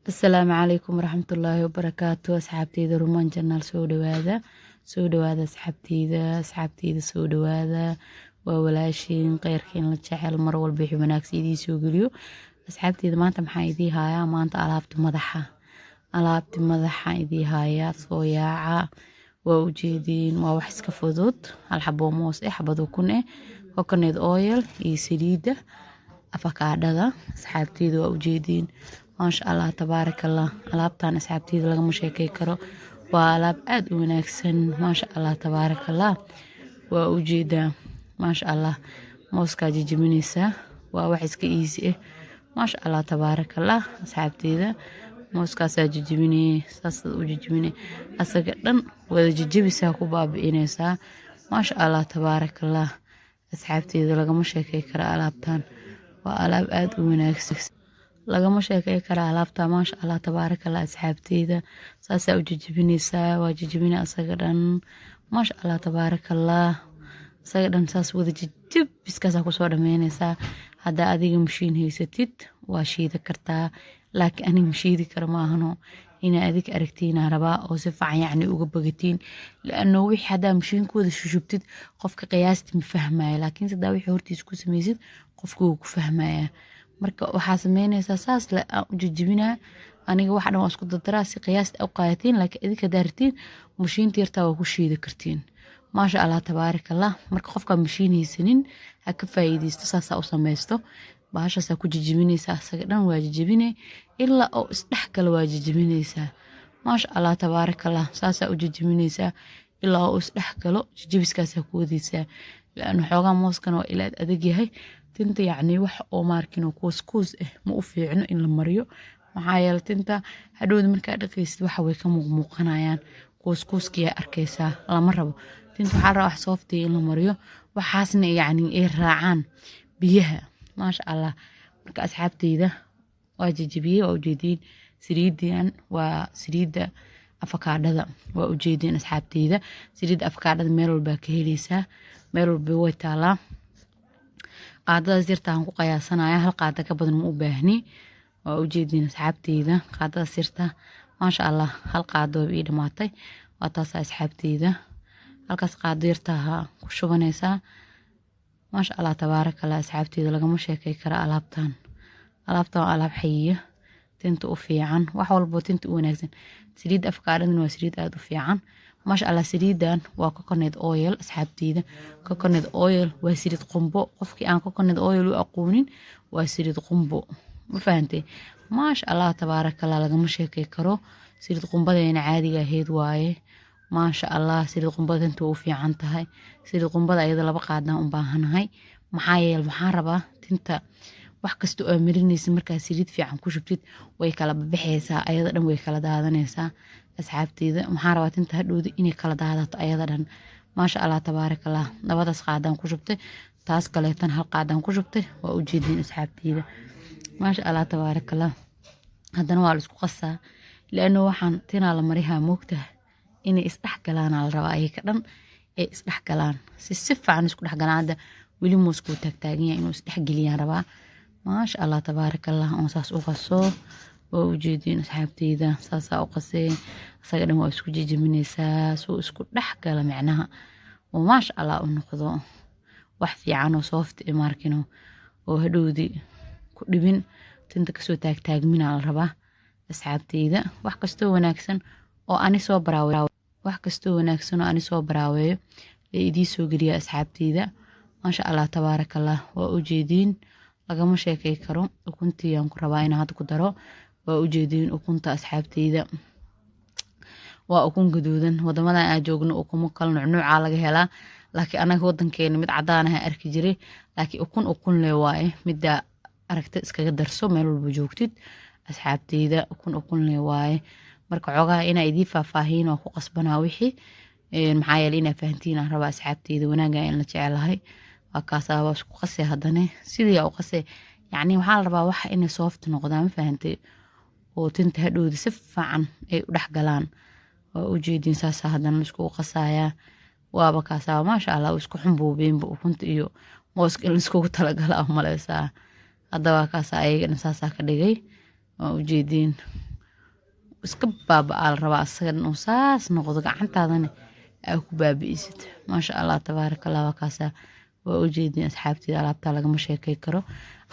السلام عليكم ورحمة الله وبركاته. أصحابتيدا رومان جنال soo dhawaada asxaabteyda soo dhawaada waa walaashiin qeyrkiin la jecel mar walba wixii wanaagsan idii soo geliyo. asxaabteyda maanta maxaa idii hayaa? maanta alaabti madaxa idii hayaa soo yaaca. waa ujeediin waa wax iska fudud, hal xabo moos xabado kun coconut oil iyo saliida afakaadhada. asxaabteyda waa ujeediin maasha allah tabaarakallah. alaabtan asxaabteyda lagama sheekay karo, waa alaab aad u wanaagsan maasha allah tabaarakallah. waa ujeedaa maasha allah mooskaa jijibinaysaa, waa wax iska easy maasha allah tabaarakallah. asxaabteyda mooskaasaa jijibinay, saasaad u jijibinay, asaga dhan wada jijibisaa ku baabi'inaysaa maasha allah tabaarakallah. asxaabteyda lagama sheekay karo alaabtan, waa alaab aad u wanaagsan, lagama sheekay kara alaabta maasha allah tabaarakallah. asxaabteyda saasaa u jijibinaysaa, waa jijibina asaga dhan maasha allah tabaarakallah. asaga dhan saas wada jijib biskaasaa kusoo dhameynaysaa. haddaa adiga mashiin haysatid waa shiida kartaa, laakiin aniga mashiidi kara maahano. inaa adig aragtiina rabaa oo si fiican yacni uga bagatiin, laano wixii haddaa mashiinkooda shushubtid qofka qiyaasti ma fahmaya, laakiin sadaa wixii hortiisa ku samaysid qofka wuu ku fahmaya. marka waxaa sameynaysaa saas le aan u jijibinaa aniga wax dhan waa isku dardaraa si qiyaasta u qaadatiin, laakiin idinka daartiin mashiinta yartaa waa ku shiidi kartiin maasha allah tabaarakallah. marka qofka mashiin haysanin ha ka faa'iideysto, saasaa u samaysto. bahashaasaa ku jijibinaysaa, asaga dhan waa jijibinay ilaa oo isdhexgala waa jijibinaysaa maasha allah tabaarakallah. saasaa u jijibinaysaa ilaa oo isdhexgalo, jijibiskaasaa ku wadaysaa, laano xoogaa mooskan waa ilaad adag yahay. tinta yacni wax oo maarkino kuuskuus ma u fiicno in la mariyo, maxaa yeelay tinta hadhowda markaa dhaqaysid waxa way ka muuqanayaan, kuuskuuskiyaa arkaysaa, lama rabo. tinta waxaa rabaa wax sooftiya in la mariyo, waxaasna yacni ay raacaan biyaha maasha allah. marka asxaabteyda waa jijibiyey, waa ujeediin saliidan waa saliida afakaadhada, waa ujeediin asxaabteyda saliida afakaadhada meel walbaa ka helaysaa, meel walba way taalaa. qaadadaas yartaan ku qiyaasanaya, hal qaada ka badan ma u baahni. waa ujeediin asxaabteyda qaadadaas yarta maasha allah hal qaado ii dhamaatay, waa taas asxaabteyda. halkaas qaado yartaa ku shubanaysaa maasha allah tabaarakallah. asxaabteyda lagama sheekay kara alaabtan waa alaab xayiya, tinta u fiican, wax walbo tinta u wanaagsan. saliid afkaadhadana waa saliid aad u fiican maasha allah. saliidan waa coconut oil asxaabteyda. coconut oil waa saliid qumbo, qofkii aan coconut oil u aqoonin waa saliid qumbo, ma fahantay maasha allah tabaarakallah. lagama sheekay karo, saliid qumbadeena caadiga ahayd waaye maasha allah. saliid qumbada tinta u fiican tahay. saliid qumbada ayada laba qaadaan u baahanahay, maxaa yeelay waxaan rabaa tinta wax kasta oo marinaysa markaa saliid fiican ku shubtid way kala baxaysaa, ayada dhan way kala daadanaysaa asxaabteyda. waxaan rabaa tinta hadhowda inay kala daadato ayada dhan maasha allah tabaarakallah. labadaas qaadaan ku shubtay, taas kaleetan hal qaadaan ku shubtay, waa ujeediin asxaabteyda maasha allah tabaarakallah. haddana waa la isku qasaa, laano waxaan tinaa la marihaa moogtaha inay isdhexgalaan la rabaa, ayaga dhan ay isdhexgalaan si fiican isku dhexgalaan. hadda weli mooskuu taagtaagan yahay inuu isdhexgeliyaan rabaa maasha allah tabaarakallah. oon saas u qaso, waa ujeediin asxaabteyda saasaa u qasee, asaga dhan waa isku jijibinaysaa suu isku dhexgala micnaha oo maasha allah u noqdo wax fiican oo soofti maarkino oo hadhowdi ku dhibin, tinta kasoo taagtaagminaa la rabaa asxaabteyda. wax kastoo wanaagsan oo ani soo baraaweeyo ee idii soo geliya asxaabteyda maasha allah tabaarakallah. waa ujeediin lagama sheekay karo. ukuntiiyaan ku rabaa inaan hadda ku daro, waa ujeediin ukunta asxaabteyda waa ukun gaduudan. wadamadan aan joogno ukumo kala nuucnuucaa laga helaa, laakiin anaga wadankeena mid cadaan aha arki jiray, laakiin ukun le waaye. midda aragta iskaga darso meel walba joogtid asxaabteyda, ukun le waaye. marka xogaha inaa idii faahfaahiin waa ku qasbanaa wixii, maxaa yeelay inaa fahantiin aan rabaa asxaabteyda, wanaaga in la jecelahay. waa kaasaa waa isku qasay, haddana sidii u qasay yacni waxaa la rabaa waxa inay soft noqdaan, ma fahantay, oo tinta hadhowda si fiican ay u dhexgalaan. waa ujeediin saasaa haddana la iskugu qasayaa, waaba kaasaa maasha allah isku xumbuubeenba ukunta iyo mooska in la iskugu talagala maleysaa. hadda waa kaasaa ayagana saasaa ka dhigay, waa ujeediin iska baaba'aa la rabaa asaga inuu saas noqdo gacantaadana aa ku baabi'isid maasha allah tabaaraka allah waa kaasaa waa ujeedin asxaabteeda alaabtaa lagama sheekay karo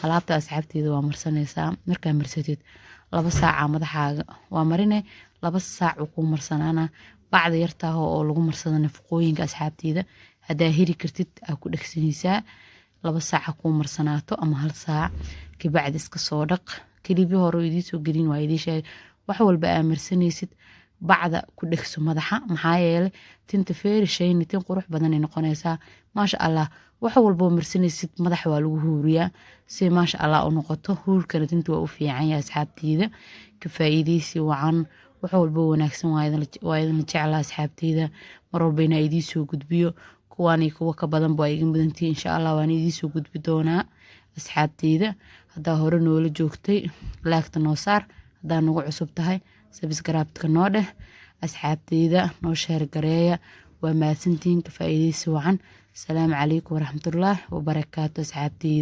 alaabta asxaabteeda waa marsanaysaa markaa marsatid 2 saaca madaxaaga waa marine 2 saac uu ku marsanaana bacda yartaa oo lagu marsado nafaqooyinka asxaabteeda hadaa heli kartid aa ku dhagsanaysaa 2 saac ku marsanaato ama 1 saac kabacdi iska soo dhaq kalibi hore idii soo gelin waa idii sheeg wax walba aa marsanaysid bacda ku dhagso madaxa maxaa yeelay tinta feerishayn tin qurux badan ay noqonaysaa maasha allah wax walba marsanaysid madaxa waa lagu huuriyaa si maasha allah u noqoto huurkana tinta waa u fiican yahay asxaabteeda ka faa'iideysi wacan wax walba wanaagsan waa idin jeclaa asxaabteeda mar walba inaa idii soo gudbiyo kuwaani kuwa ka badan baa iga mudantii insha allah waan idii soo gudbi doonaa asxaabteeda hadaa hore noola joogtay laagta noo saar hadaa nagu cusub tahay subscribe-ka noo dheh asxaabteeda noo sheer gareeya waa mahadsantihiin ka faa'iideysi wacan السلام عليكم ورحمة الله وبركاته أصحابتي.